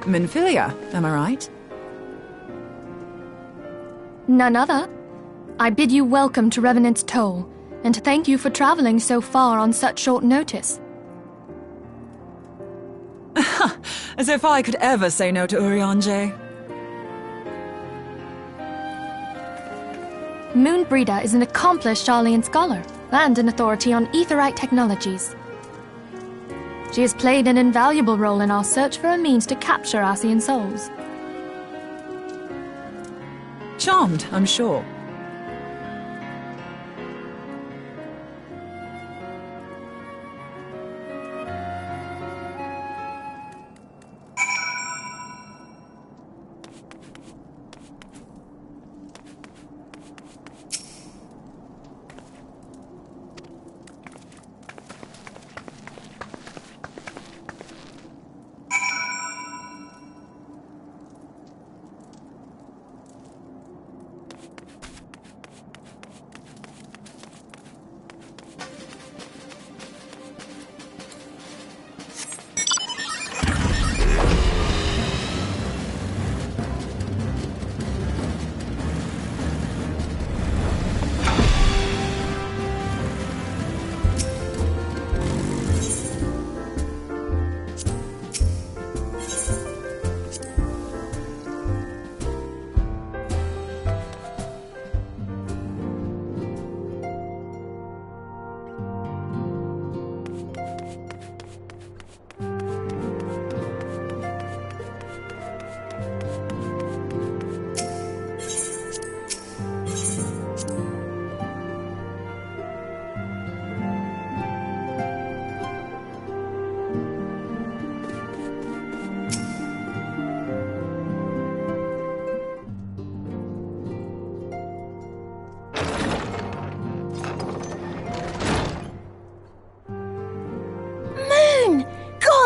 Minfilia, am I right? None other. I bid you welcome to Revenant's Toll, and thank you for traveling so far on such short notice. As if I could ever say no to Urianger. Moonbreeder is an accomplished Sharlayan scholar and an authority on aetherite technologies. She has played an invaluable role in our search for a means to capture Ascian souls. Charmed, I'm sure.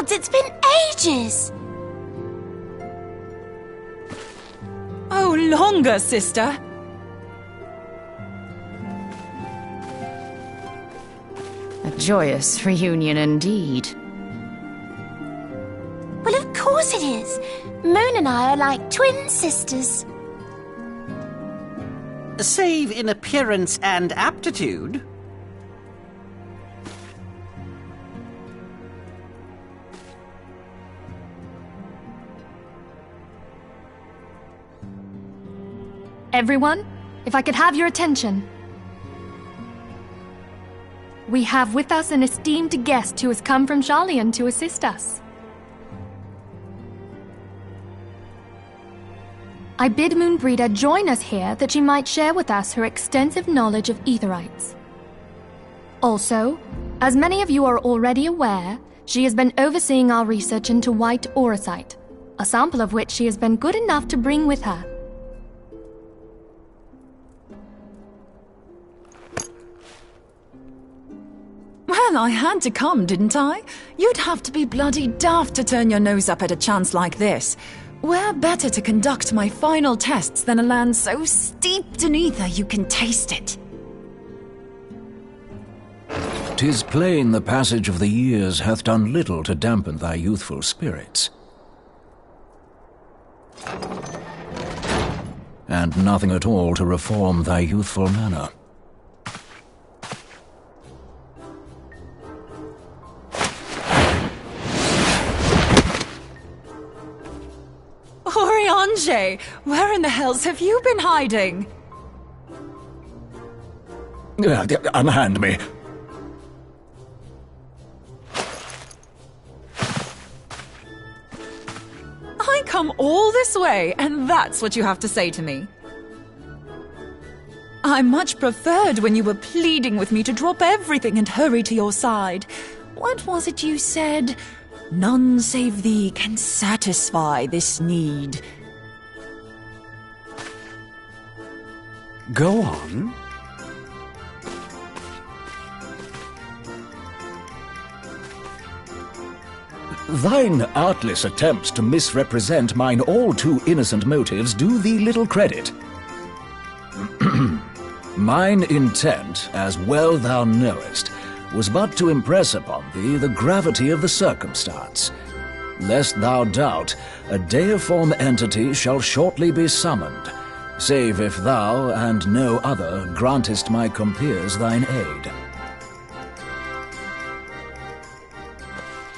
It's been ages! Oh, longer, sister! A joyous reunion indeed. Well, of course it is. Moon and I are like twin sisters. Save in appearance and aptitude. Everyone, if I could have your attention. We have with us an esteemed guest who has come from Sharlayan to assist us. I bid Moonbreeder join us here that she might share with us her extensive knowledge of aetherites. Also, as many of you are already aware, she has been overseeing our research into white auracite, a sample of which she has been good enough to bring with her. Well, I had to come, didn't I? You'd have to be bloody daft to turn your nose up at a chance like this. Where better to conduct my final tests than a land so steeped in ether you can taste it? 'Tis plain the passage of the years hath done little to dampen thy youthful spirits. And nothing at all to reform thy youthful manner. Urianger, where in the hells have you been hiding? Unhand me. I come all this way, and that's what you have to say to me. I much preferred when you were pleading with me to drop everything and hurry to your side. What was it you said? None save thee can satisfy this need. Go on. Thine artless attempts to misrepresent mine all too innocent motives do thee little credit. Mine intent, as well thou knowest, was but to impress upon thee the gravity of the circumstance. Lest thou doubt, a deiform entity shall shortly be summoned, save if thou and no other grantest my compeers thine aid.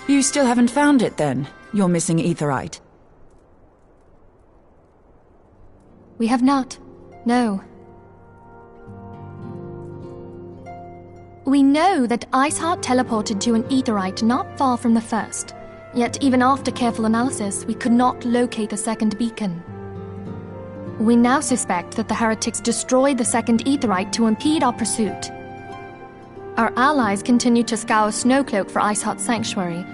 You still haven't found it, then? Your missing aetherite? We have not. No. We know that Iceheart teleported to an aetherite not far from the first. Yet even after careful analysis, we could not locate the second beacon. We now suspect that the heretics destroyed the second aetherite to impede our pursuit. Our allies continue to scour Snowcloak for Iceheart's sanctuary,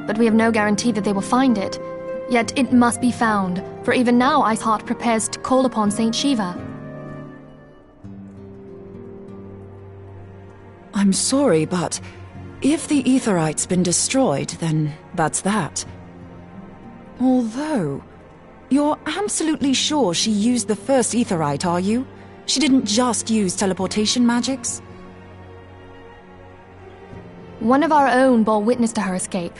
but we have no guarantee that they will find it. Yet it must be found, for even now Iceheart prepares to call upon Saint Shiva. I'm sorry, but if the aetherite's been destroyed, then that's that. Although, you're absolutely sure she used the first aetherite, are you? She didn't just use teleportation magics? One of our own bore witness to her escape.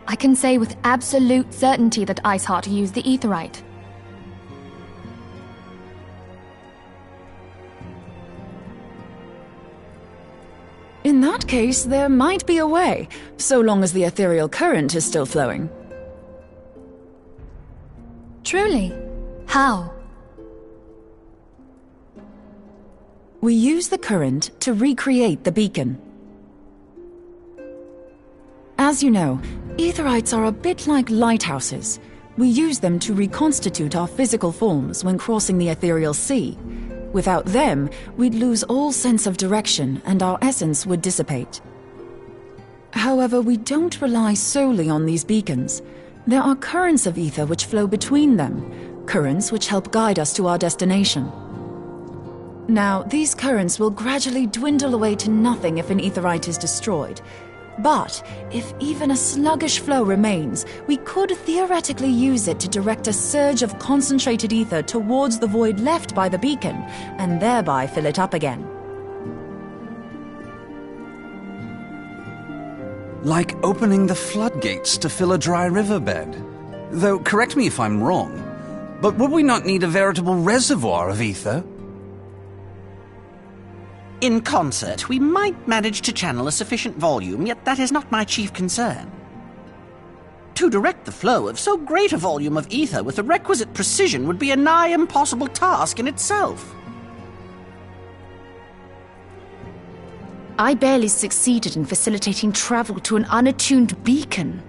I can say with absolute certainty that Iceheart used the aetherite. In that case, there might be a way, so long as the ethereal current is still flowing. Truly? How? We use the current to recreate the beacon. As you know, aetherites are a bit like lighthouses. We use them to reconstitute our physical forms when crossing the ethereal sea. Without them, we'd lose all sense of direction and our essence would dissipate. However, we don't rely solely on these beacons. There are currents of ether which flow between them, currents which help guide us to our destination. Now, these currents will gradually dwindle away to nothing if an aetherite is destroyed. But if even a sluggish flow remains, we could theoretically use it to direct a surge of concentrated ether towards the void left by the beacon, and thereby fill it up again. Like opening the floodgates to fill a dry riverbed. Though, correct me if I'm wrong, but would we not need a veritable reservoir of ether? In concert, we might manage to channel a sufficient volume, yet that is not my chief concern. To direct the flow of so great a volume of ether with the requisite precision would be a nigh impossible task in itself. I barely succeeded in facilitating travel to an unattuned beacon.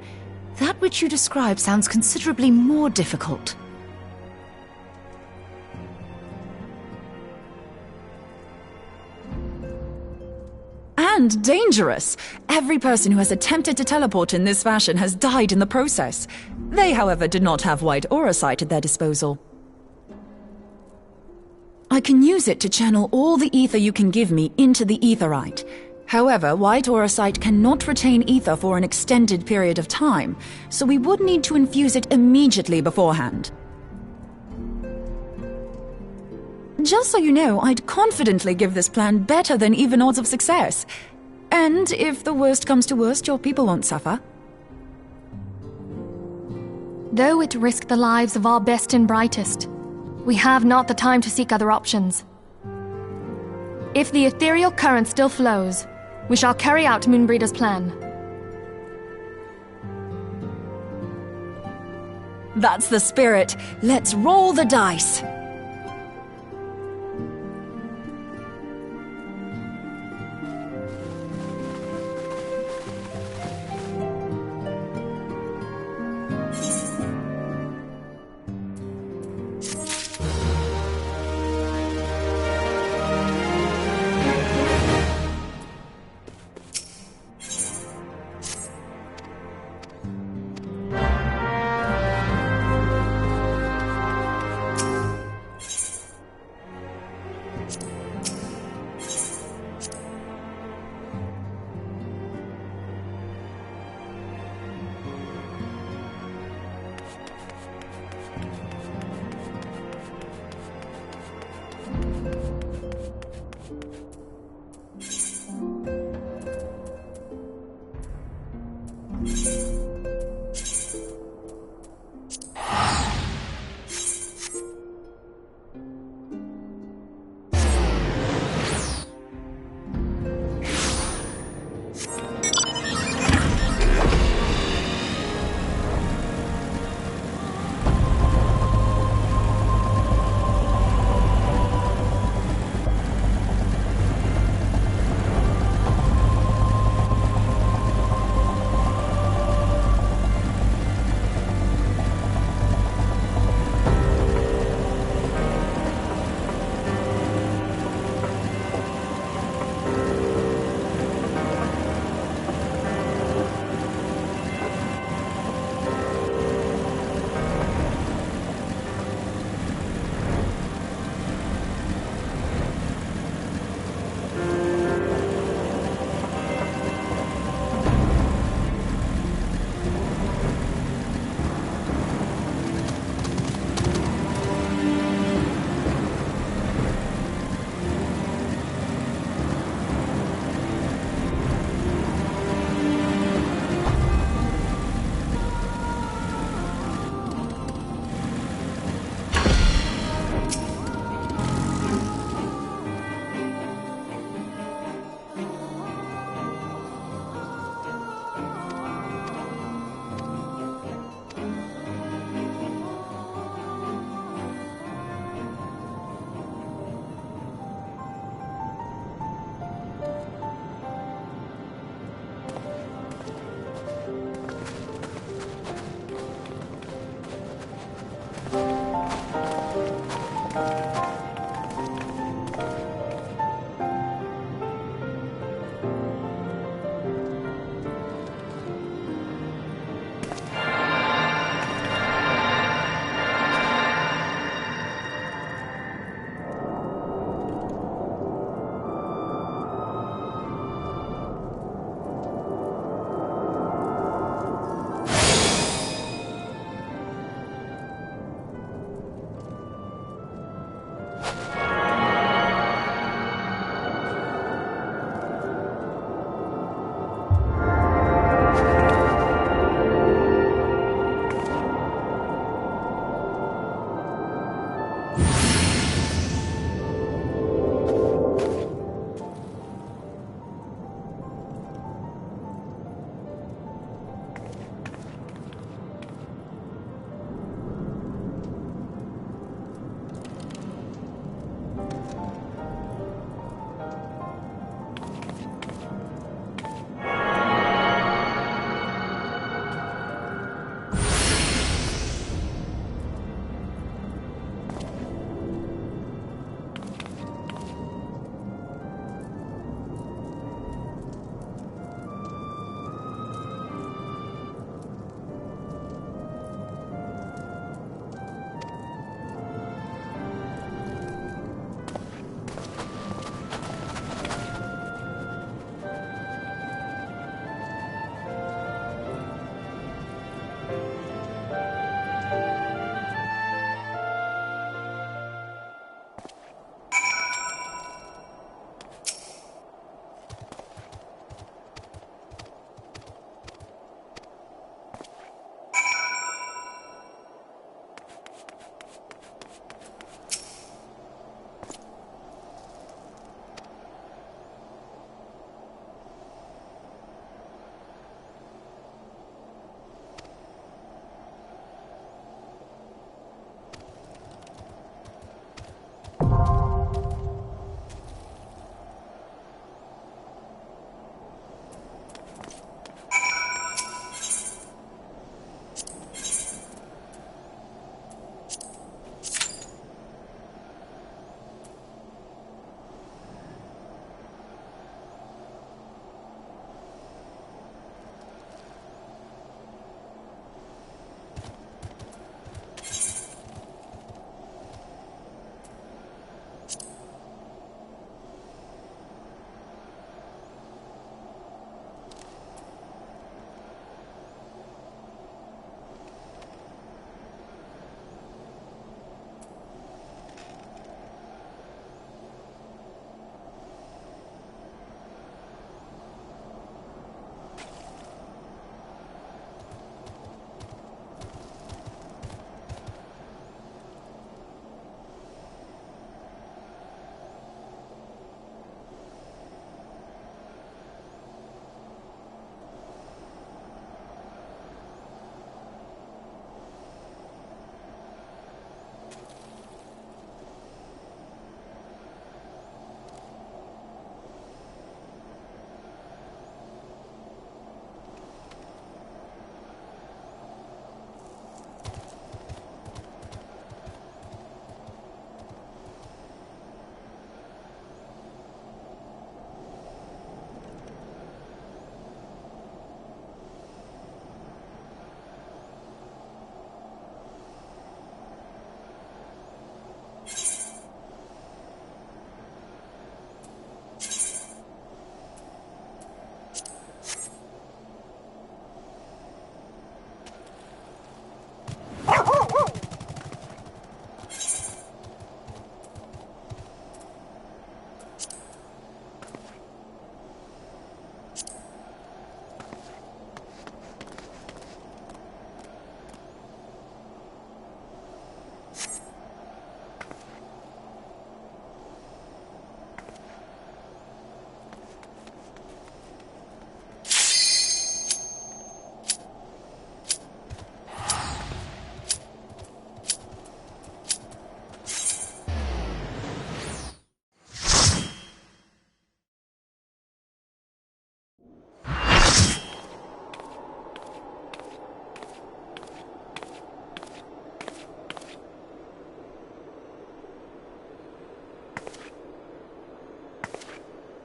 That which you describe sounds considerably more difficult. And dangerous. Every person who has attempted to teleport in this fashion has died in the process. They, however, did not have white aura sight at their disposal. I can use it to channel all the ether you can give me into the aetherite. However, white aura sight cannot retain ether for an extended period of time, so we would need to infuse it immediately beforehand. Just so you know, I'd confidently give this plan better than even odds of success. And if the worst comes to worst, your people won't suffer. Though it risked the lives of our best and brightest, we have not the time to seek other options. If the ethereal current still flows, we shall carry out Moonbreeder's plan. That's the spirit. Let's roll the dice.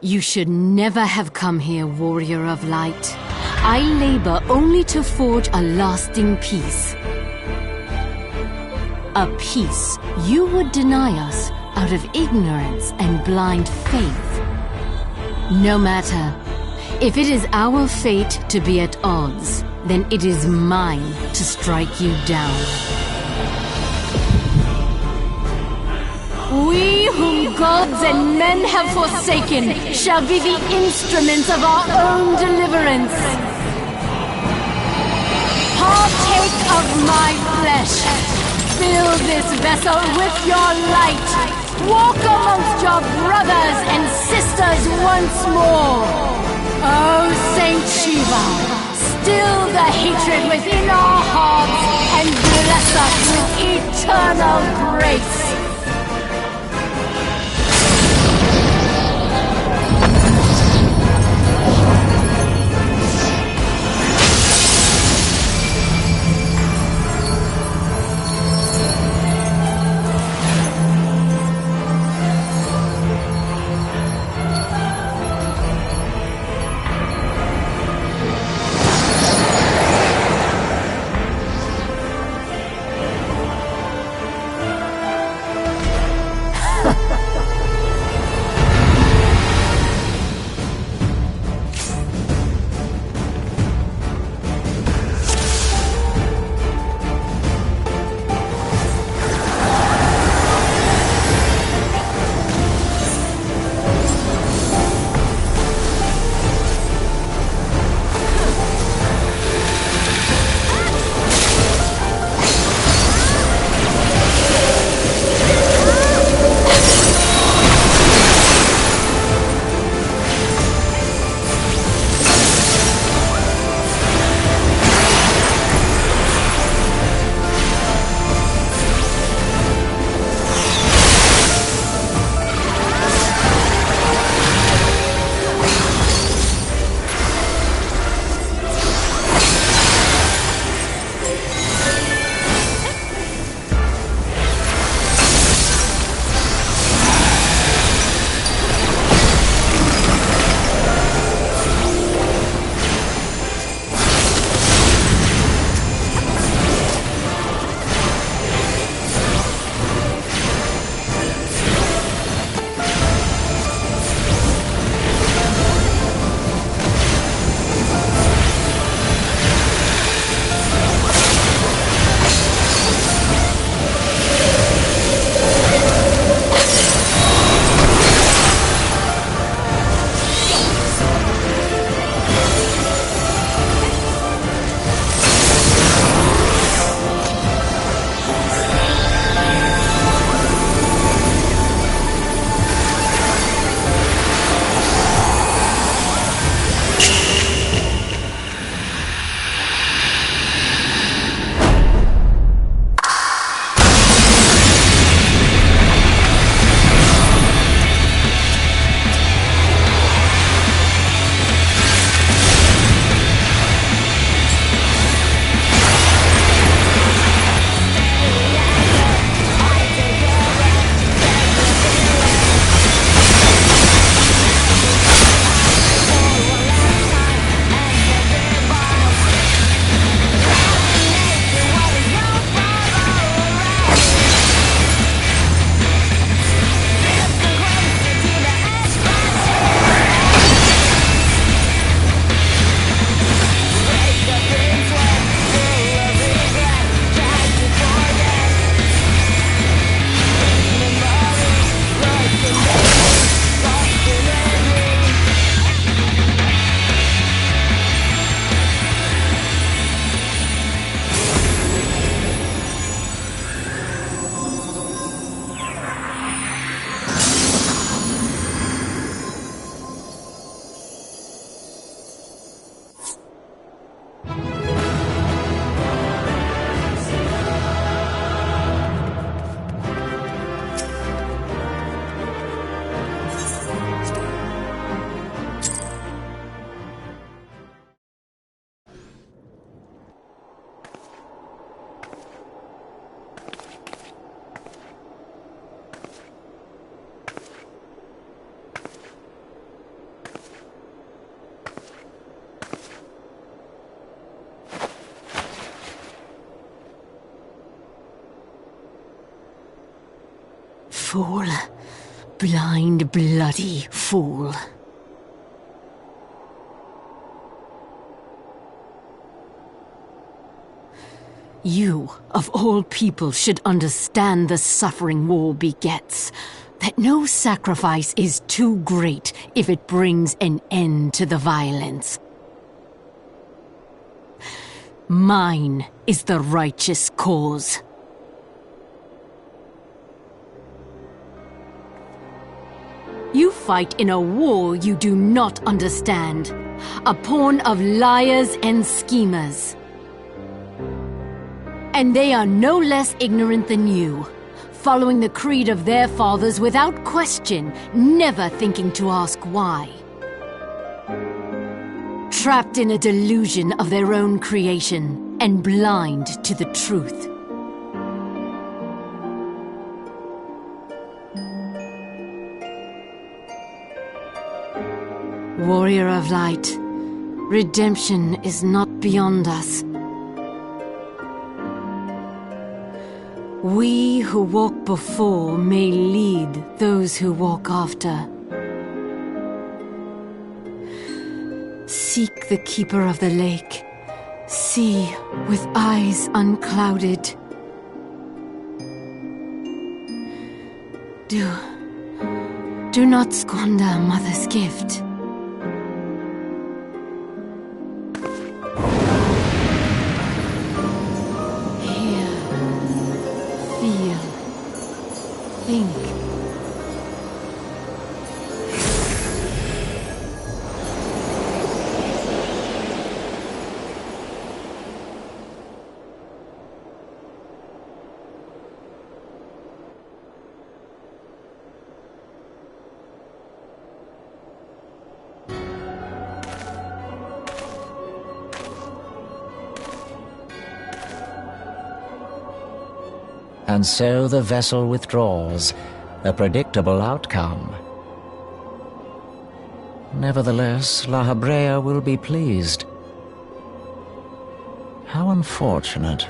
You should never have come here, warrior of light. I labor only to forge a lasting peace. A peace you would deny us out of ignorance and blind faith. No matter. If it is our fate to be at odds, then it is mine to strike you down. We whom gods and men have forsaken shall be the instruments of our own deliverance. Partake of my flesh. Fill this vessel with your light. Walk amongst your brothers and sisters once more. Oh, Saint Shiva, still the hatred within our hearts and bless us with eternal grace. Fool. Blind, bloody fool. You, of all people, should understand the suffering war begets. That no sacrifice is too great if it brings an end to the violence. Mine is the righteous cause. You fight in a war you do not understand. A pawn of liars and schemers. And they are no less ignorant than you, following the creed of their fathers without question, never thinking to ask why. Trapped in a delusion of their own creation, and blind to the truth. Warrior of light, redemption is not beyond us. We who walk before may lead those who walk after. Seek the keeper of the lake. See with eyes unclouded. Do not squander Mother's gift. Think. And so the vessel withdraws, a predictable outcome. Nevertheless, La Habrea will be pleased. How unfortunate.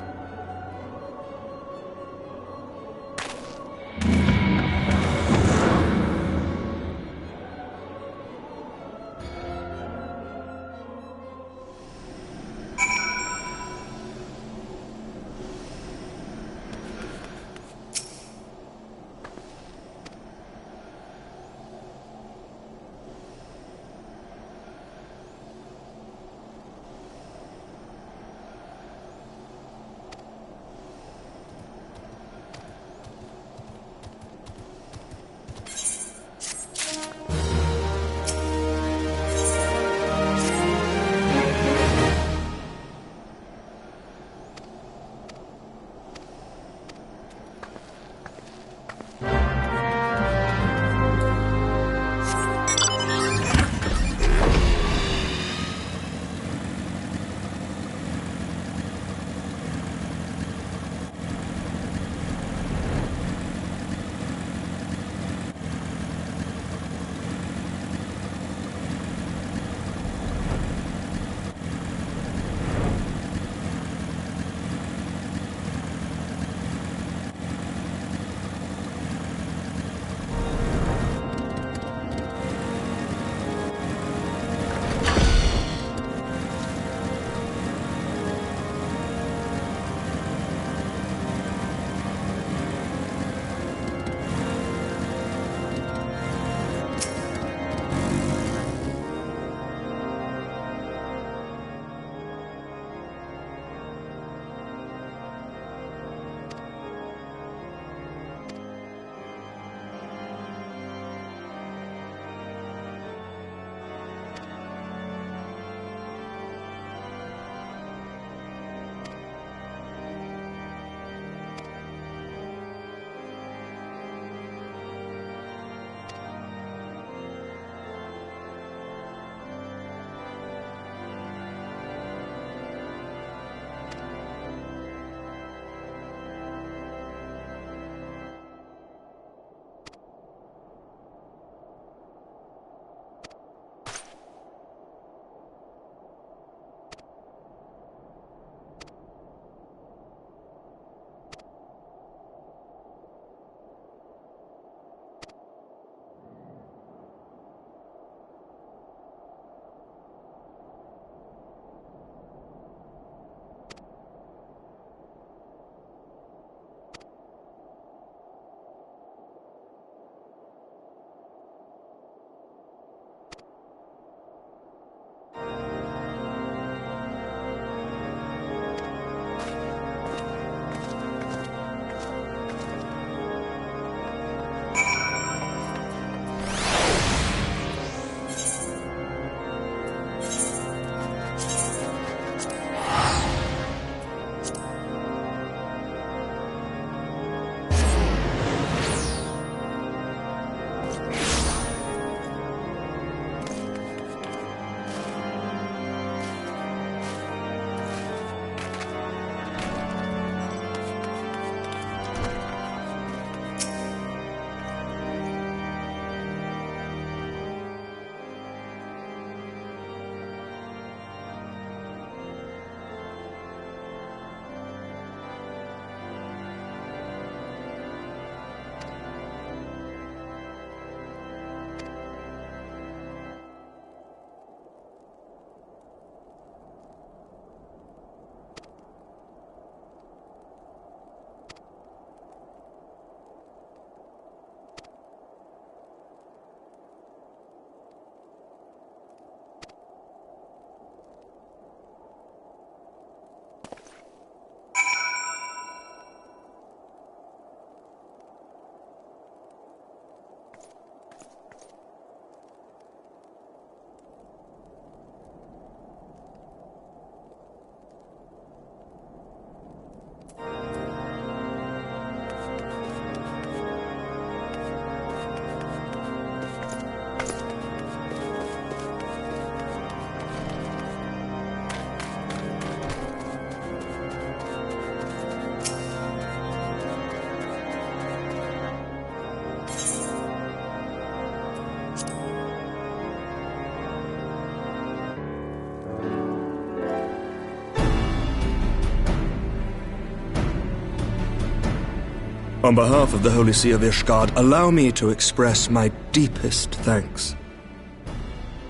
On behalf of the Holy See of Ishgard, allow me to express my deepest thanks.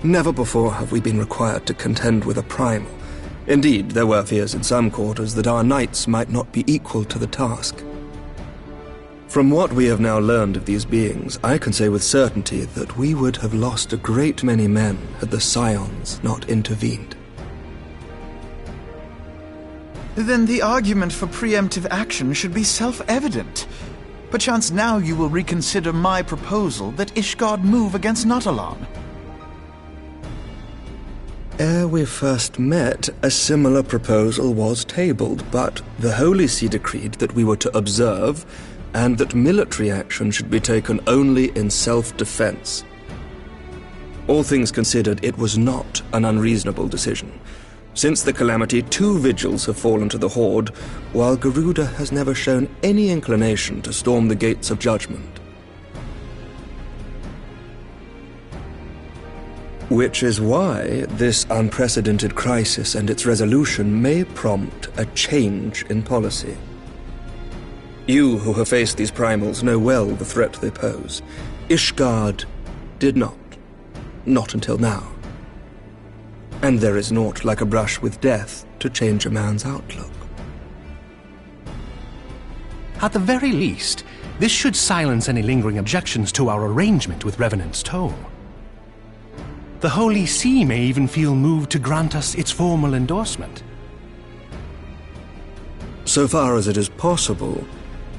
Never before have we been required to contend with a primal. Indeed, there were fears in some quarters that our knights might not be equal to the task. From what we have now learned of these beings, I can say with certainty that we would have lost a great many men had the Scions not intervened. Then the argument for preemptive action should be self-evident. Perchance now you will reconsider my proposal that Ishgard move against Nautalon. Ere we first met, a similar proposal was tabled, but the Holy See decreed that we were to observe, and that military action should be taken only in self-defense. All things considered, it was not an unreasonable decision. Since the calamity, 2 vigils have fallen to the Horde, while Garuda has never shown any inclination to storm the gates of judgment. Which is why this unprecedented crisis and its resolution may prompt a change in policy. You who have faced these primals know well the threat they pose. Ishgard did not. Not until now. And there is naught like a brush with death to change a man's outlook. At the very least, this should silence any lingering objections to our arrangement with Revenant's Toll. The Holy See may even feel moved to grant us its formal endorsement. So far as it is possible,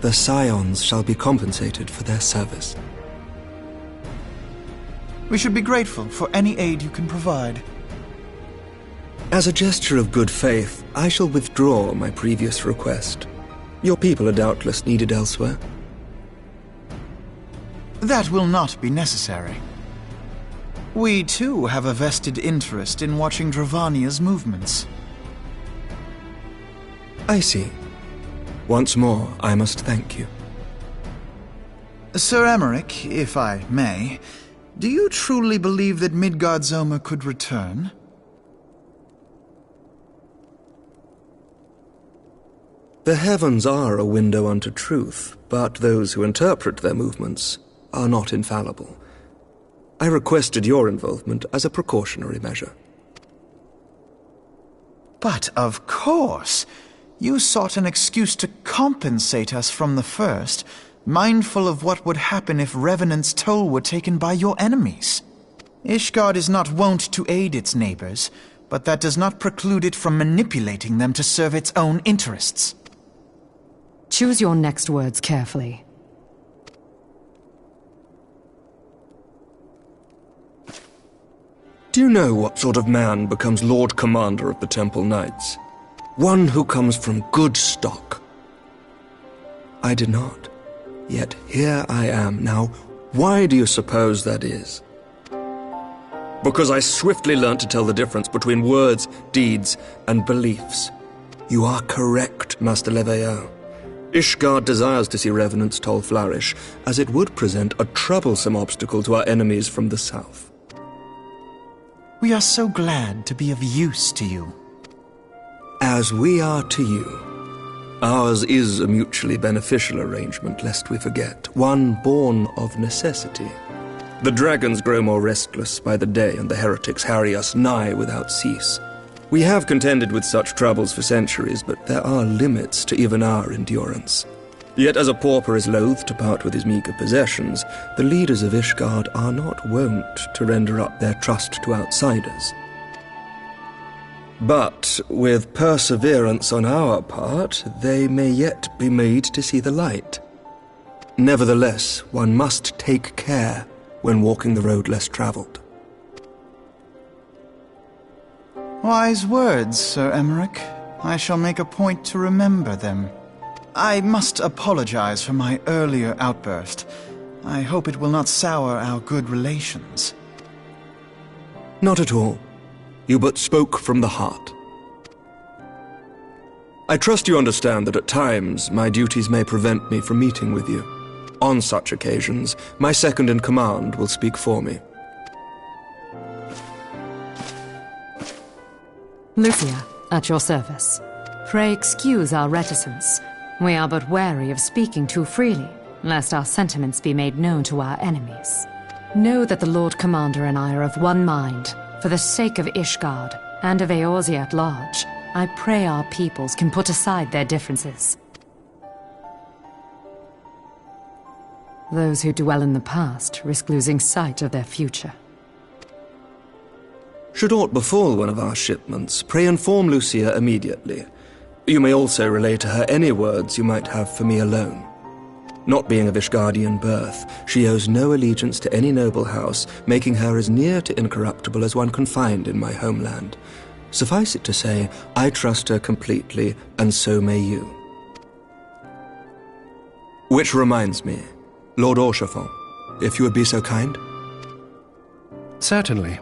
the Scions shall be compensated for their service. We should be grateful for any aid you can provide. As a gesture of good faith, I shall withdraw my previous request. Your people are doubtless needed elsewhere. That will not be necessary. We, too, have a vested interest in watching Dravania's movements. I see. Once more, I must thank you. Sir Emmerich, if I may, do you truly believe that Midgard-Zoma could return? The heavens are a window unto truth, but those who interpret their movements are not infallible. I requested your involvement as a precautionary measure. But of course, you sought an excuse to compensate us from the first, mindful of what would happen if Revenant's Toll were taken by your enemies. Ishgard is not wont to aid its neighbors, but that does not preclude it from manipulating them to serve its own interests. Choose your next words carefully. Do you know what sort of man becomes Lord Commander of the Temple Knights? One who comes from good stock. I did not. Yet here I am. Now, why do you suppose that is? Because I swiftly learned to tell the difference between words, deeds, and beliefs. You are correct, Master Leveilleur. Ishgard desires to see Revenant's Toll flourish, as it would present a troublesome obstacle to our enemies from the south. We are so glad to be of use to you. As we are to you. Ours is a mutually beneficial arrangement, lest we forget, one born of necessity. The dragons grow more restless by the day, and the heretics harry us nigh without cease. We have contended with such troubles for centuries, but there are limits to even our endurance. Yet as a pauper is loath to part with his meager possessions, the leaders of Ishgard are not wont to render up their trust to outsiders. But with perseverance on our part, they may yet be made to see the light. Nevertheless, one must take care when walking the road less traveled. Wise words, Sir Emmerich. I shall make a point to remember them. I must apologize for my earlier outburst. I hope it will not sour our good relations. Not at all. You but spoke from the heart. I trust you understand that at times my duties may prevent me from meeting with you. On such occasions, my second-in-command will speak for me. Lucia, at your service. Pray excuse our reticence. We are but wary of speaking too freely, lest our sentiments be made known to our enemies. Know that the Lord Commander and I are of one mind. For the sake of Ishgard, and of Eorzea at large, I pray our peoples can put aside their differences. Those who dwell in the past risk losing sight of their future. Should aught befall one of our shipments, pray inform Lucia immediately. You may also relay to her any words you might have for me alone. Not being of Ishgardian birth, she owes no allegiance to any noble house, making her as near to incorruptible as one can find in my homeland. Suffice it to say, I trust her completely, and so may you. Which reminds me, Lord Orchefort, if you would be so kind? Certainly.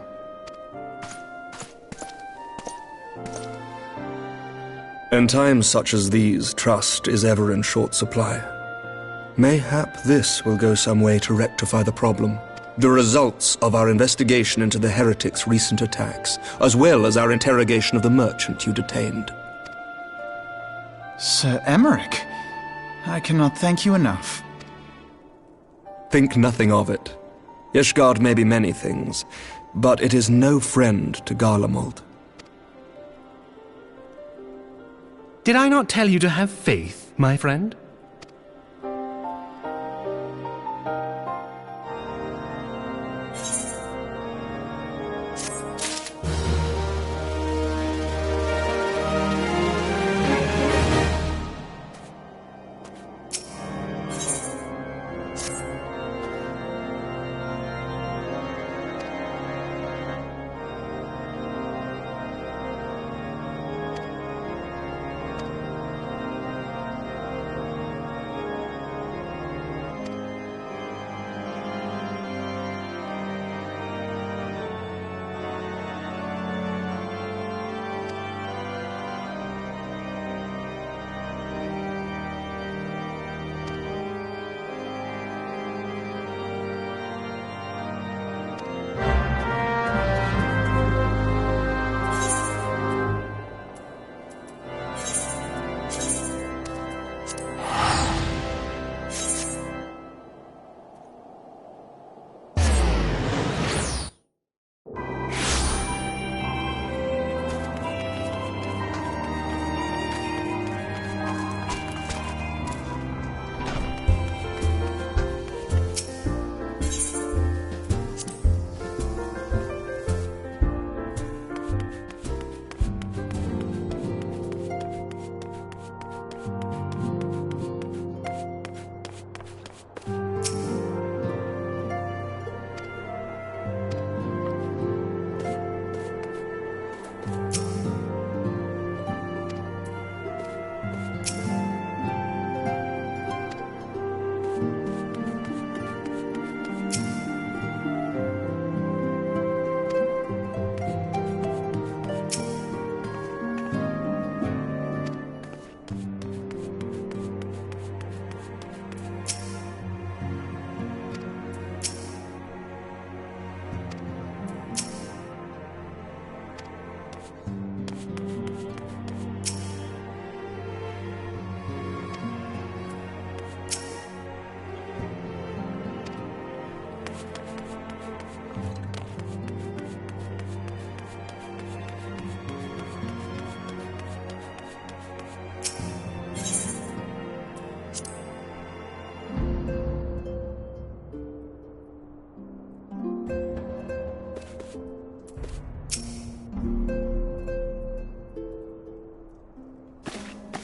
In times such as these, trust is ever in short supply. Mayhap this will go some way to rectify the problem. The results of our investigation into the heretics' recent attacks, as well as our interrogation of the merchant you detained. Sir Emmerich, I cannot thank you enough. Think nothing of it. Ishgard may be many things, but it is no friend to Garlemald. Did I not tell you to have faith, my friend?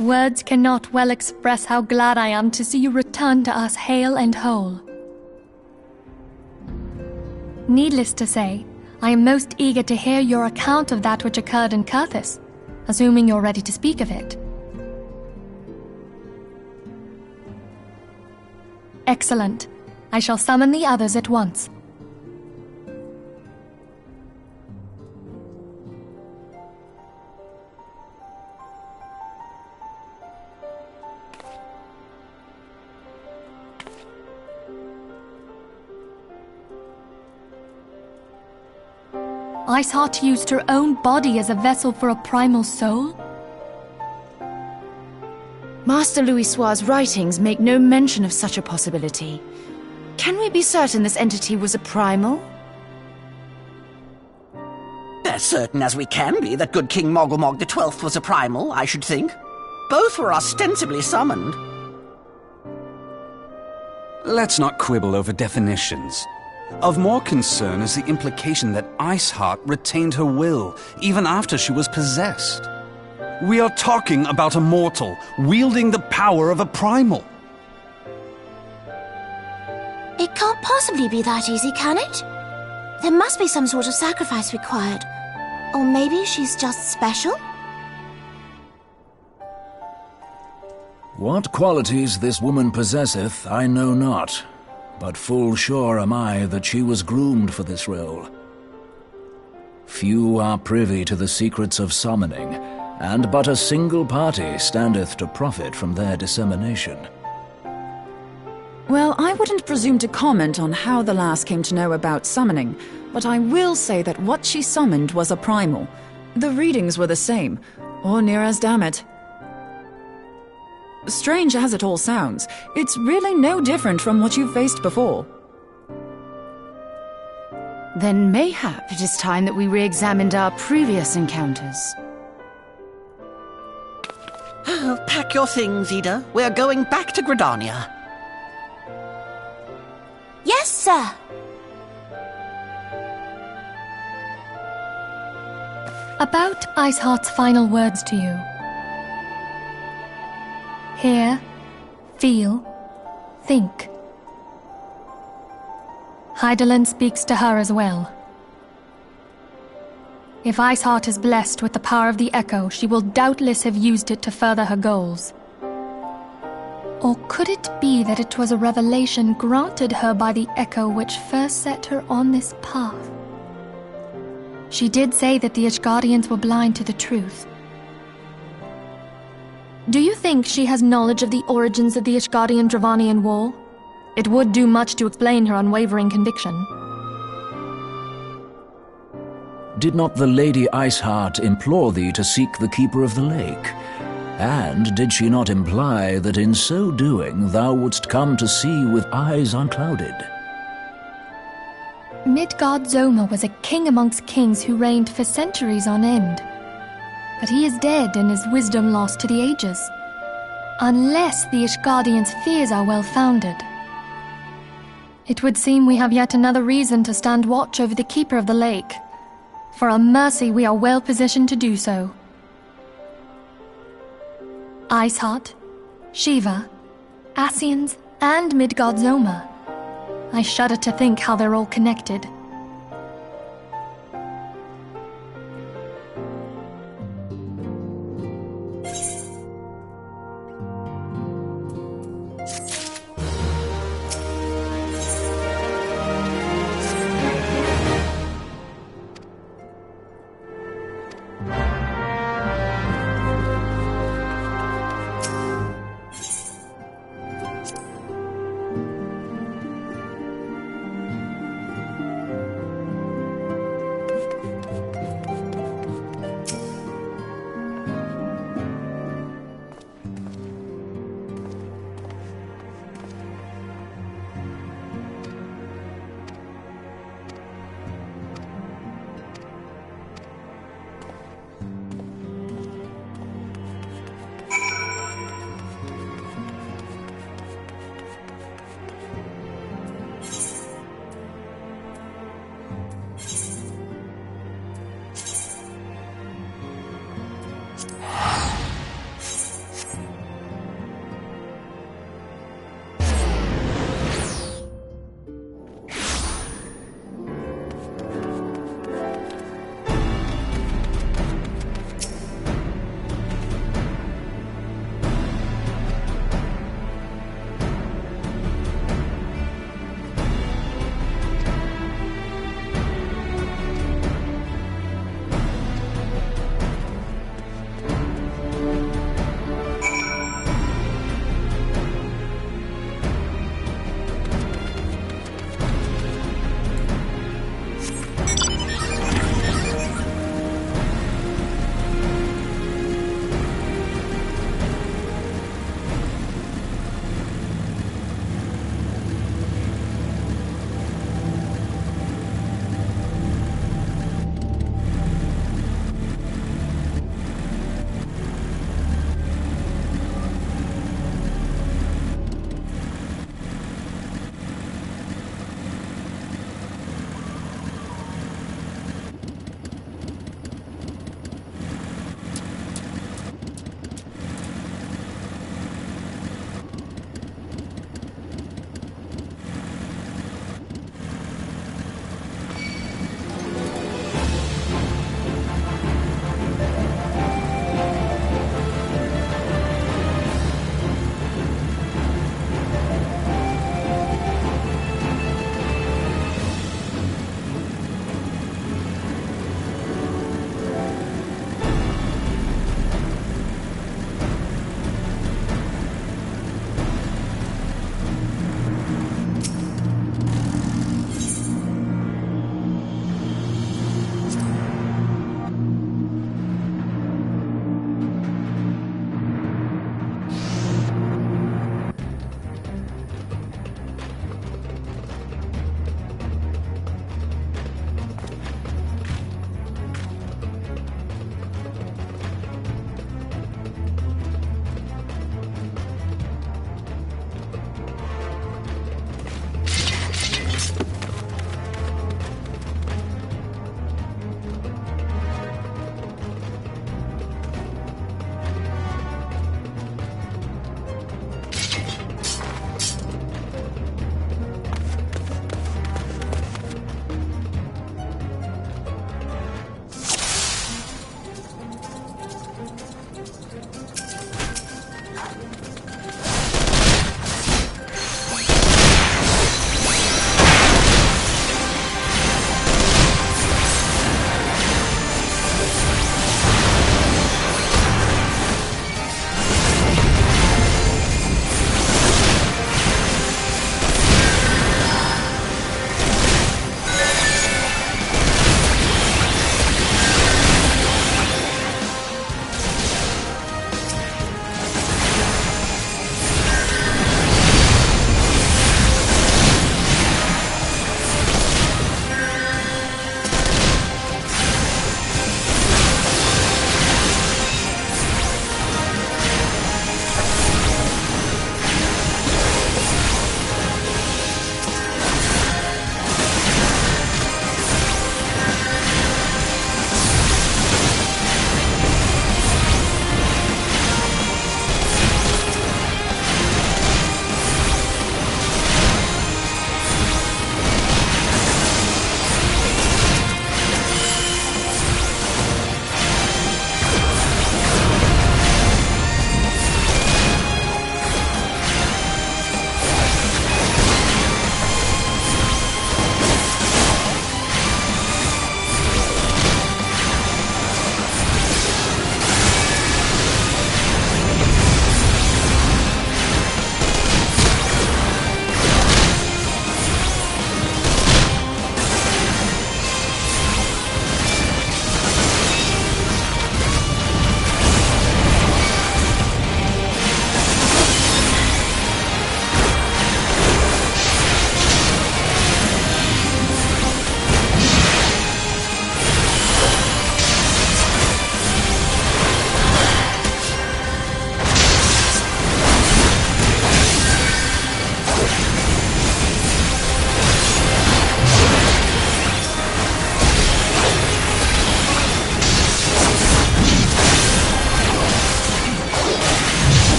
Words cannot well express how glad I am to see you return to us hale and whole. Needless to say, I am most eager to hear your account of that which occurred in Kurthis, assuming you're ready to speak of it. Excellent. I shall summon the others at once. Iceheart used her own body as a vessel for a primal soul? Master Louisoix's writings make no mention of such a possibility. Can we be certain this entity was a primal? As certain as we can be that good King Mogglmog the 12th was a primal, I should think. Both were ostensibly summoned. Let's not quibble over definitions. Of more concern is the implication that Iceheart retained her will, even after she was possessed. We are talking about a mortal, wielding the power of a primal. It can't possibly be that easy, can it? There must be some sort of sacrifice required. Or maybe she's just special? What qualities this woman possesseth, I know not, but full sure am I that she was groomed for this role. Few are privy to the secrets of summoning, and but a single party standeth to profit from their dissemination. Well, I wouldn't presume to comment on how the lass came to know about summoning, but I will say that what she summoned was a primal. The readings were the same, or near as damn it. Strange as it all sounds, it's really no different from what you've faced before. Then mayhap it is time that we re-examined our previous encounters. Oh, pack your things, Ida. We're going back to Gridania. Yes, sir. About Iceheart's final words to you. Hear, feel, think. Hydaelyn speaks to her as well. If Iceheart is blessed with the power of the Echo, she will doubtless have used it to further her goals. Or could it be that it was a revelation granted her by the Echo which first set her on this path? She did say that the Ishgardians were blind to the truth. Do you think she has knowledge of the origins of the Ishgardian-Dravanian War? It would do much to explain her unwavering conviction. Did not the Lady Iceheart implore thee to seek the Keeper of the Lake? And did she not imply that in so doing thou wouldst come to see with eyes unclouded? Midgard-Zoma was a king amongst kings who reigned for centuries on end. But he is dead and his wisdom lost to the ages. Unless the Ishgardians' fears are well-founded. It would seem we have yet another reason to stand watch over the Keeper of the Lake. For a mercy we are well positioned to do so. Iceheart, Shiva, Ascians, and Midgard-Zoma. I shudder to think how they're all connected.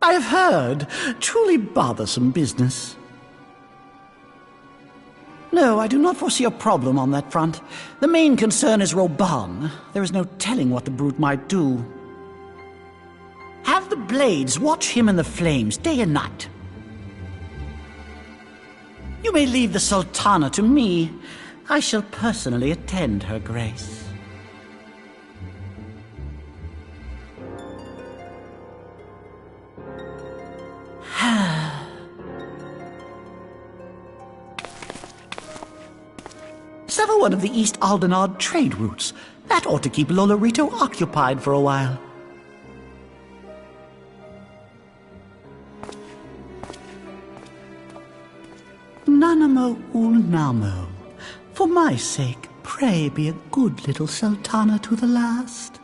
I have heard. Truly bothersome business. No, I do not foresee a problem on that front. The main concern is Roban. There is no telling what the brute might do. Have the Blades watch him in the flames day and night. You may leave the Sultana to me. I shall personally attend her grace. Sever one of the East Aldenard trade routes. That ought to keep Lolorito occupied for a while. Nanamo Ulnamo. For my sake, pray be a good little Sultana to the last.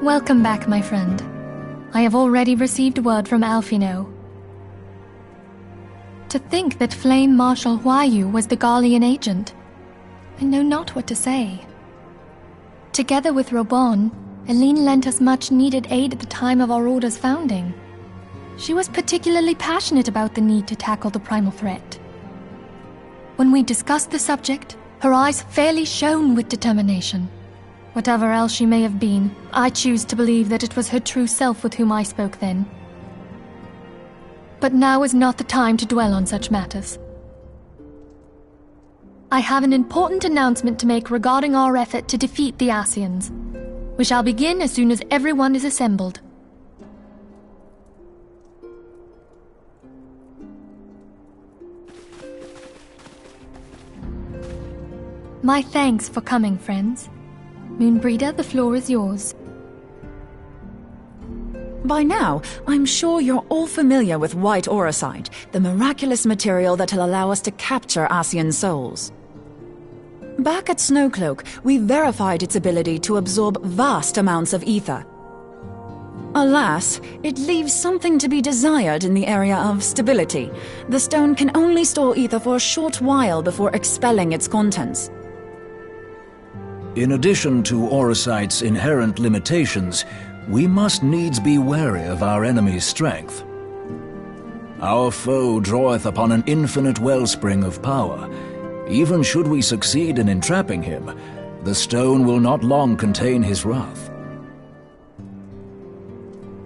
Welcome back, my friend. I have already received word from Alfino. To think that Flame Marshal Huayu was the Garlean agent. I know not what to say. Together with Robon, Eline lent us much-needed aid at the time of our Order's founding. She was particularly passionate about the need to tackle the primal threat. When we discussed the subject, her eyes fairly shone with determination. Whatever else she may have been, I choose to believe that it was her true self with whom I spoke then. But now is not the time to dwell on such matters. I have an important announcement to make regarding our effort to defeat the Ascians. We shall begin as soon as everyone is assembled. My thanks for coming, friends. Moonbreeder, the floor is yours. By now, I'm sure you're all familiar with White Auracite, the miraculous material that'll allow us to capture Ascian souls. Back at Snowcloak, we verified its ability to absorb vast amounts of ether. Alas, it leaves something to be desired in the area of stability. The stone can only store ether for a short while before expelling its contents. In addition to Orosite's inherent limitations, we must needs be wary of our enemy's strength. Our foe draweth upon an infinite wellspring of power. Even should we succeed in entrapping him, the stone will not long contain his wrath.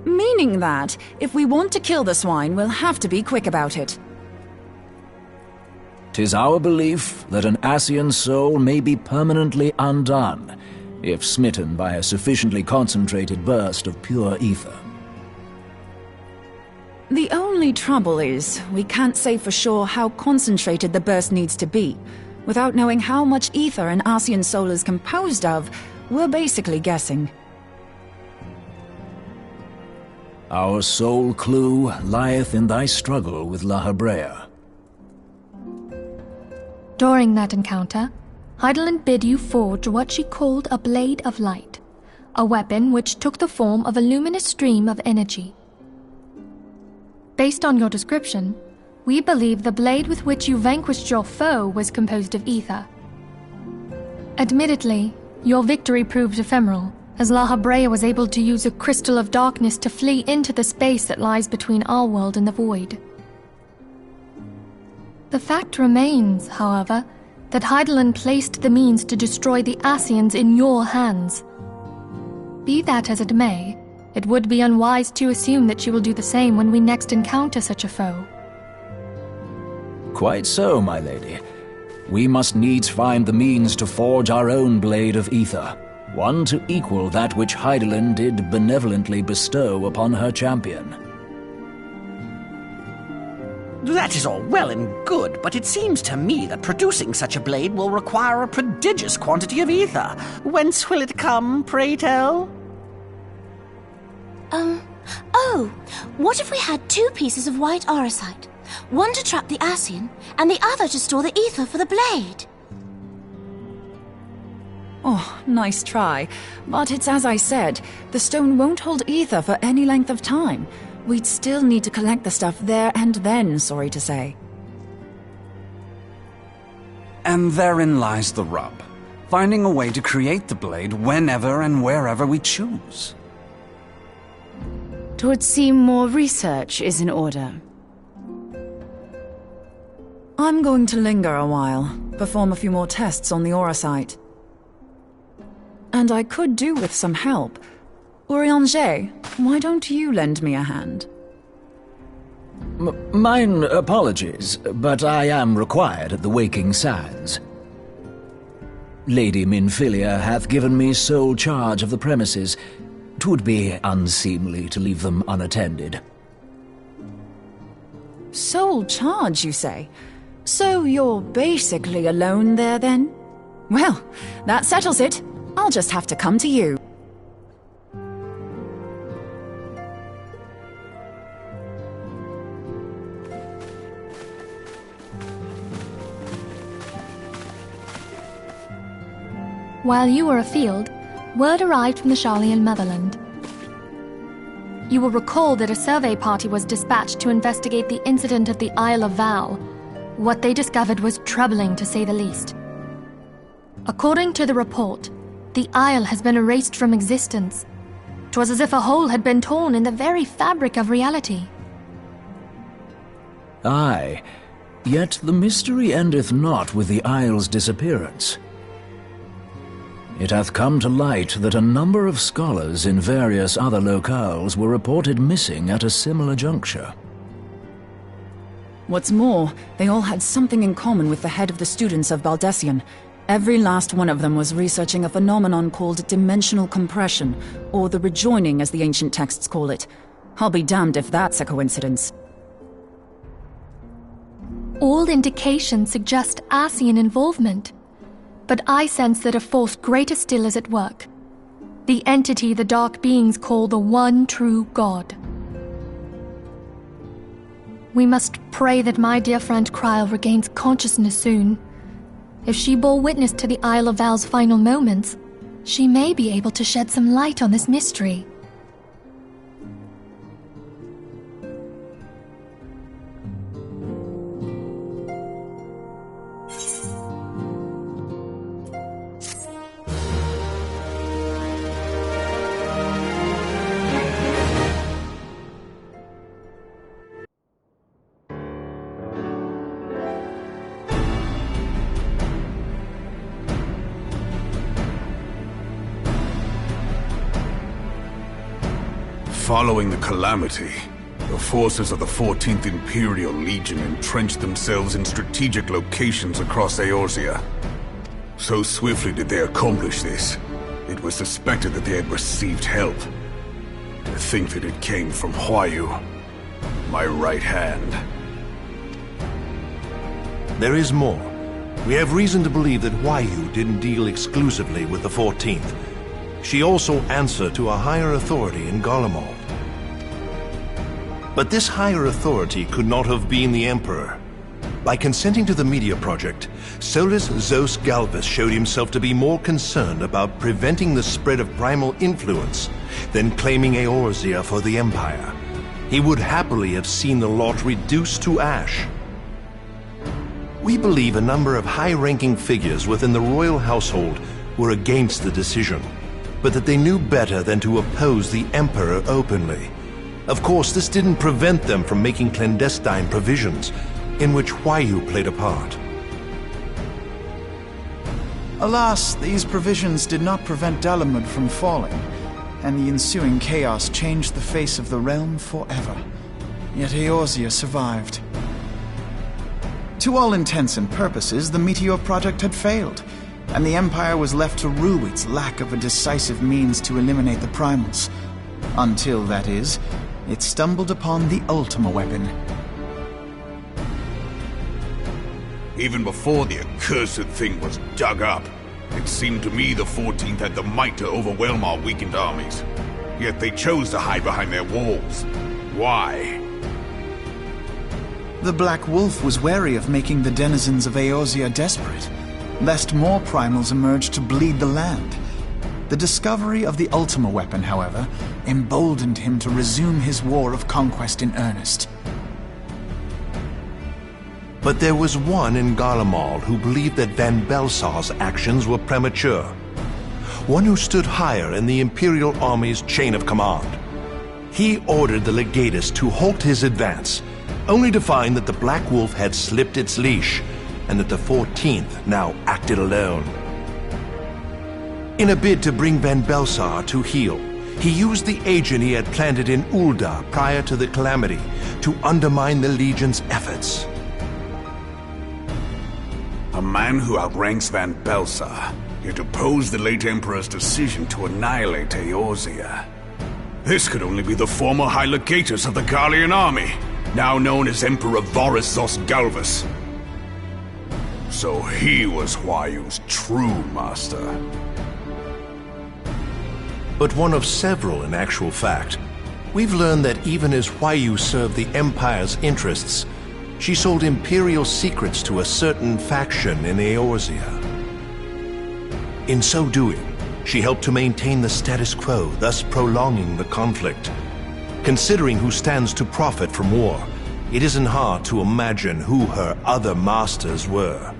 Meaning that, if we want to kill the swine, we'll have to be quick about it. 'Tis our belief that an Ascian soul may be permanently undone, if smitten by a sufficiently concentrated burst of pure ether. The only trouble is, we can't say for sure how concentrated the burst needs to be. Without knowing how much ether an Ascian soul is composed of, we're basically guessing. Our sole clue lieth in thy struggle with La Hebrea. During that encounter, Heidelin bid you forge what she called a Blade of Light, a weapon which took the form of a luminous stream of energy. Based on your description, we believe the blade with which you vanquished your foe was composed of ether. Admittedly, your victory proved ephemeral, as La Hebrea was able to use a crystal of darkness to flee into the space that lies between our world and the void. The fact remains, however, that Heidelin placed the means to destroy the Ascians in your hands. Be that as it may, it would be unwise to assume that she will do the same when we next encounter such a foe. Quite so, my lady. We must needs find the means to forge our own blade of ether, one to equal that which Heidelin did benevolently bestow upon her champion. That is all well and good, but it seems to me that producing such a blade will require a prodigious quantity of ether. Whence will it come, pray tell? What if we had 2 pieces of white orosite? One to trap the Ascian, and the other to store the ether for the blade. Oh, nice try. But it's as I said, the stone won't hold ether for any length of time. We'd still need to collect the stuff there and then, sorry to say. And therein lies the rub. Finding a way to create the blade whenever and wherever we choose. 'Twould seem more research is in order. I'm going to linger a while, perform a few more tests on the Orosite. And I could do with some help. Urianger, why don't you lend me a hand? Mine apologies, but I am required at the Waking Sands. Lady Minfilia hath given me sole charge of the premises. 'Twould be unseemly to leave them unattended. Sole charge, you say? So you're basically alone there, then? Well, that settles it. I'll just have to come to you. While you were afield, word arrived from the Sharlayan motherland. You will recall that a survey party was dispatched to investigate the incident at the Isle of Val. What they discovered was troubling, to say the least. According to the report, the isle has been erased from existence. 'Twas as if a hole had been torn in the very fabric of reality. Aye, yet the mystery endeth not with the isle's disappearance. It hath come to light that a number of scholars in various other locales were reported missing at a similar juncture. What's more, they all had something in common with the head of the students of Baldessian. Every last one of them was researching a phenomenon called dimensional compression, or the rejoining as the ancient texts call it. I'll be damned if that's a coincidence. All indications suggest Ascian involvement, but I sense that a force greater still is at work. The entity the dark beings call the one true God. We must pray that my dear friend Kryl regains consciousness soon. If she bore witness to the Isle of Val's final moments, she may be able to shed some light on this mystery. Following the calamity, the forces of the 14th Imperial Legion entrenched themselves in strategic locations across Eorzea. So swiftly did they accomplish this, it was suspected that they had received help. To think that it came from Huayu, my right hand. There is more. We have reason to believe that Huayu didn't deal exclusively with the 14th. She also answered to a higher authority in Garlemald. But this higher authority could not have been the Emperor. By consenting to the Media Project, Solus Zos Galvus showed himself to be more concerned about preventing the spread of primal influence than claiming Eorzea for the Empire. He would happily have seen the lot reduced to ash. We believe a number of high-ranking figures within the royal household were against the decision, but that they knew better than to oppose the Emperor openly. Of course, this didn't prevent them from making clandestine provisions, in which Huayu played a part. Alas, these provisions did not prevent Dalamud from falling, and the ensuing chaos changed the face of the realm forever. Yet Eorzea survived. To all intents and purposes, the Meteor Project had failed, and the Empire was left to rue its lack of a decisive means to eliminate the primals. Until, that is, it stumbled upon the Ultima weapon. Even before the accursed thing was dug up, it seemed to me the 14th had the might to overwhelm our weakened armies. Yet they chose to hide behind their walls. Why? The Black Wolf was wary of making the denizens of Eorzea desperate, lest more primals emerge to bleed the land. The discovery of the Ultima weapon, however, emboldened him to resume his war of conquest in earnest. But there was one in Garlemald who believed that Van Belsar's actions were premature. One who stood higher in the Imperial Army's chain of command. He ordered the Legatus to halt his advance, only to find that the Black Wolf had slipped its leash, and that the 14th now acted alone. In a bid to bring Van Belsar to heel, he used the agent he had planted in Ul'dah prior to the calamity to undermine the Legion's efforts. A man who outranks Van Belsar, yet opposed the late Emperor's decision to annihilate Eorzea. This could only be the former High Legatus of the Garlean army, now known as Emperor Varus Zos Galvus. So he was Huayu's true master. But one of several in actual fact. We've learned that even as Huayu served the Empire's interests, she sold Imperial secrets to a certain faction in Eorzea. In so doing, she helped to maintain the status quo, thus prolonging the conflict. Considering who stands to profit from war, it isn't hard to imagine who her other masters were.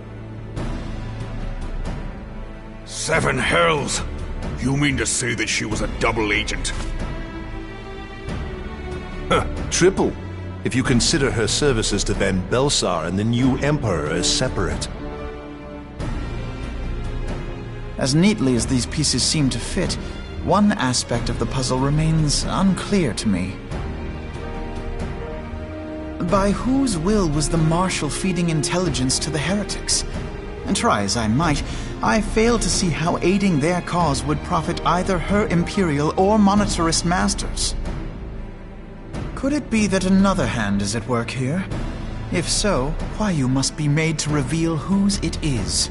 7 hells! You mean to say that she was a double agent? Triple, if you consider her services to Van Belsar and the new Emperor as separate. As neatly as these pieces seem to fit, one aspect of the puzzle remains unclear to me. By whose will was the Marshal feeding intelligence to the heretics? And try as I might, I fail to see how aiding their cause would profit either her Imperial or Monetarist masters. Could it be that another hand is at work here? If so, Huayu must be made to reveal whose it is.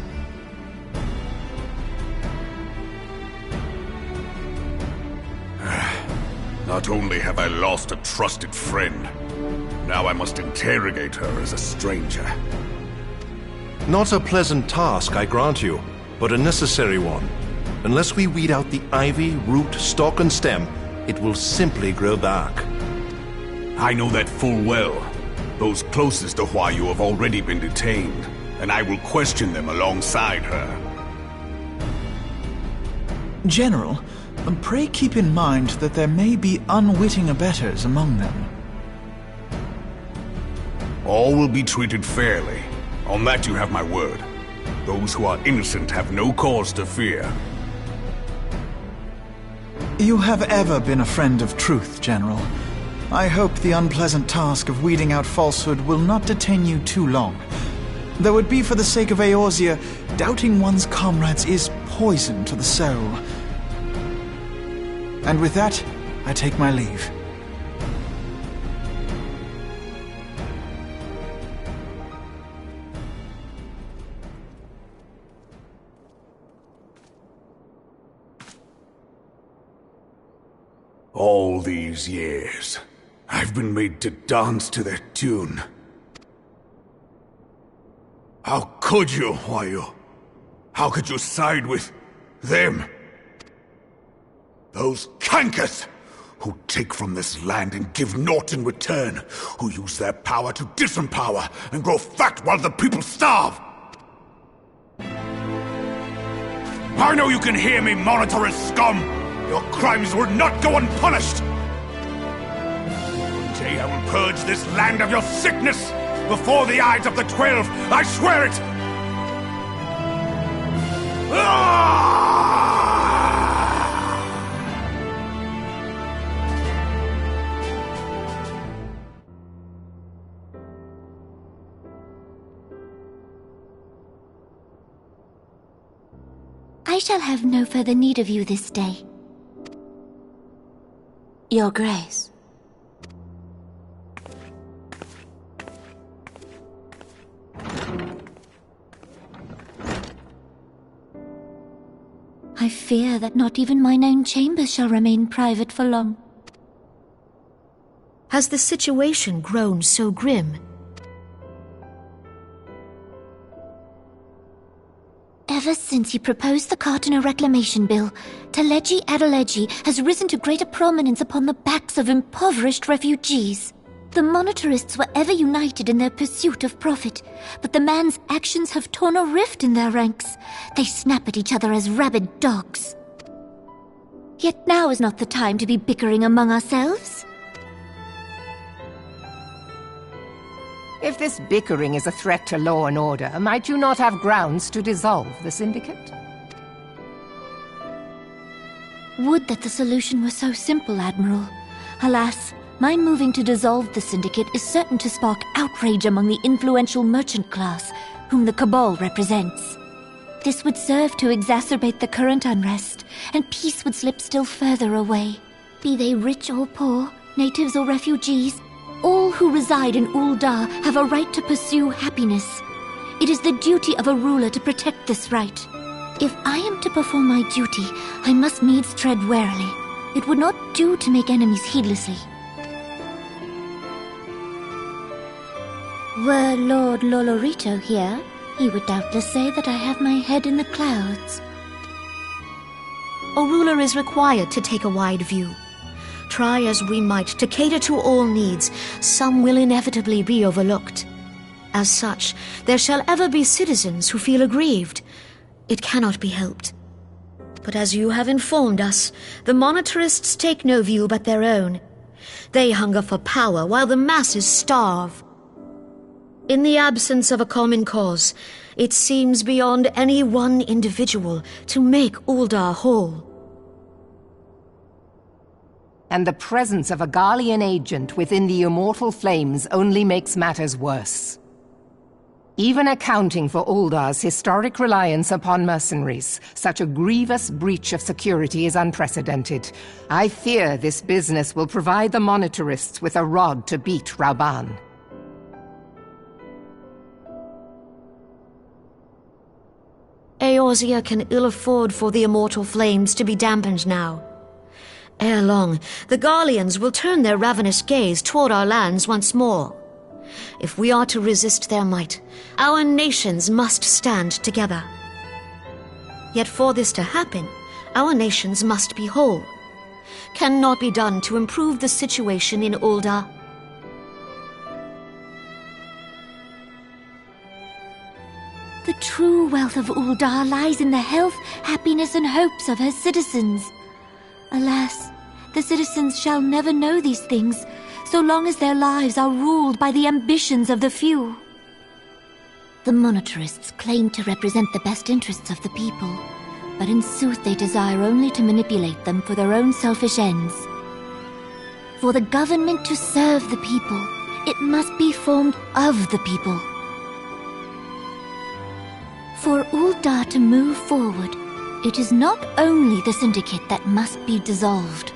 Not only have I lost a trusted friend, now I must interrogate her as a stranger. Not a pleasant task, I grant you, but a necessary one. Unless we weed out the ivy, root, stalk, and stem, it will simply grow back. I know that full well. Those closest to Huayu have already been detained, and I will question them alongside her. General, pray keep in mind that there may be unwitting abettors among them. All will be treated fairly. On that you have my word. Those who are innocent have no cause to fear. You have ever been a friend of truth, General. I hope the unpleasant task of weeding out falsehood will not detain you too long. Though it be for the sake of Eorzea, doubting one's comrades is poison to the soul. And with that, I take my leave. All these years, I've been made to dance to their tune. How could you, Huayu? How could you side with them? Those cankers who take from this land and give naught in return, who use their power to disempower and grow fat while the people starve. I know you can hear me, monitorous scum! Your crimes will not go unpunished! One day I will purge this land of your sickness! Before the eyes of the 12, I swear it! I shall have no further need of you this day. Your Grace. I fear that not even mine own chambers shall remain private for long. Has the situation grown so grim? Ever since you proposed the Cartona Reclamation Bill, Teleji Adeleji has risen to greater prominence upon the backs of impoverished refugees. The monetarists were ever united in their pursuit of profit, but the man's actions have torn a rift in their ranks. They snap at each other as rabid dogs. Yet now is not the time to be bickering among ourselves. If this bickering is a threat to law and order, might you not have grounds to dissolve the Syndicate? Would that the solution were so simple, Admiral. Alas, my moving to dissolve the Syndicate is certain to spark outrage among the influential merchant class, whom the Cabal represents. This would serve to exacerbate the current unrest, and peace would slip still further away. Be they rich or poor, natives or refugees, all who reside in Ul'dah have a right to pursue happiness. It is the duty of a ruler to protect this right. If I am to perform my duty, I must needs tread warily. It would not do to make enemies heedlessly. Were Lord Lolorito here, he would doubtless say that I have my head in the clouds. A ruler is required to take a wide view. Try as we might to cater to all needs, some will inevitably be overlooked. As such, there shall ever be citizens who feel aggrieved. It cannot be helped. But as you have informed us, the monetarists take no view but their own. They hunger for power while the masses starve. In the absence of a common cause, it seems beyond any one individual to make Ul'dah whole. And the presence of a Garlean agent within the Immortal Flames only makes matters worse. Even accounting for Uldah's historic reliance upon mercenaries, such a grievous breach of security is unprecedented. I fear this business will provide the monetarists with a rod to beat Rauban. Eorzea can ill afford for the Immortal Flames to be dampened now. Ere long, the Garleans will turn their ravenous gaze toward our lands once more. If we are to resist their might, our nations must stand together. Yet for this to happen, our nations must be whole. Cannot be done to improve the situation in Ul'dah. The true wealth of Ul'dah lies in the health, happiness, and hopes of her citizens. Alas, the citizens shall never know these things, so long as their lives are ruled by the ambitions of the few. The monetarists claim to represent the best interests of the people, but in sooth they desire only to manipulate them for their own selfish ends. For the government to serve the people, it must be formed of the people. For Uldar to move forward, it is not only the Syndicate that must be dissolved.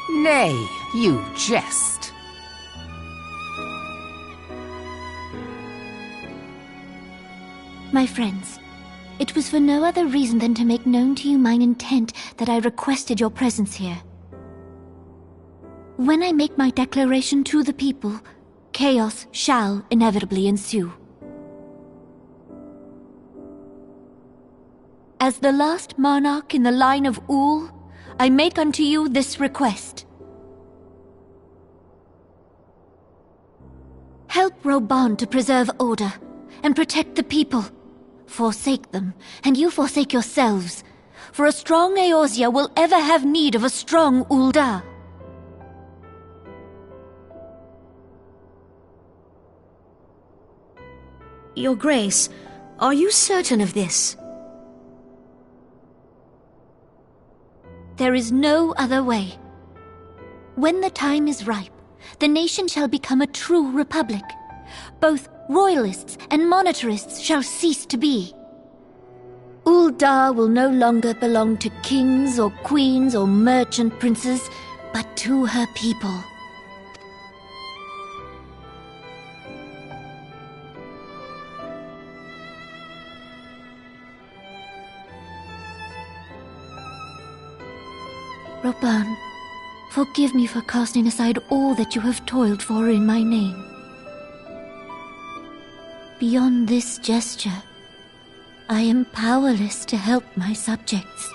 Nay, you jest. My friends, it was for no other reason than to make known to you mine intent that I requested your presence here. When I make my declaration to the people, chaos shall inevitably ensue. As the last monarch in the line of Ul, I make unto you this request. Help Roban to preserve order and protect the people. Forsake them, and you forsake yourselves, for a strong Eorzea will ever have need of a strong Uldar. Your Grace, are you certain of this? There is no other way. When the time is ripe, the nation shall become a true republic. Both royalists and monetarists shall cease to be. Uldar will no longer belong to kings or queens or merchant princes, but to her people. Roban, forgive me for casting aside all that you have toiled for in my name. Beyond this gesture, I am powerless to help my subjects.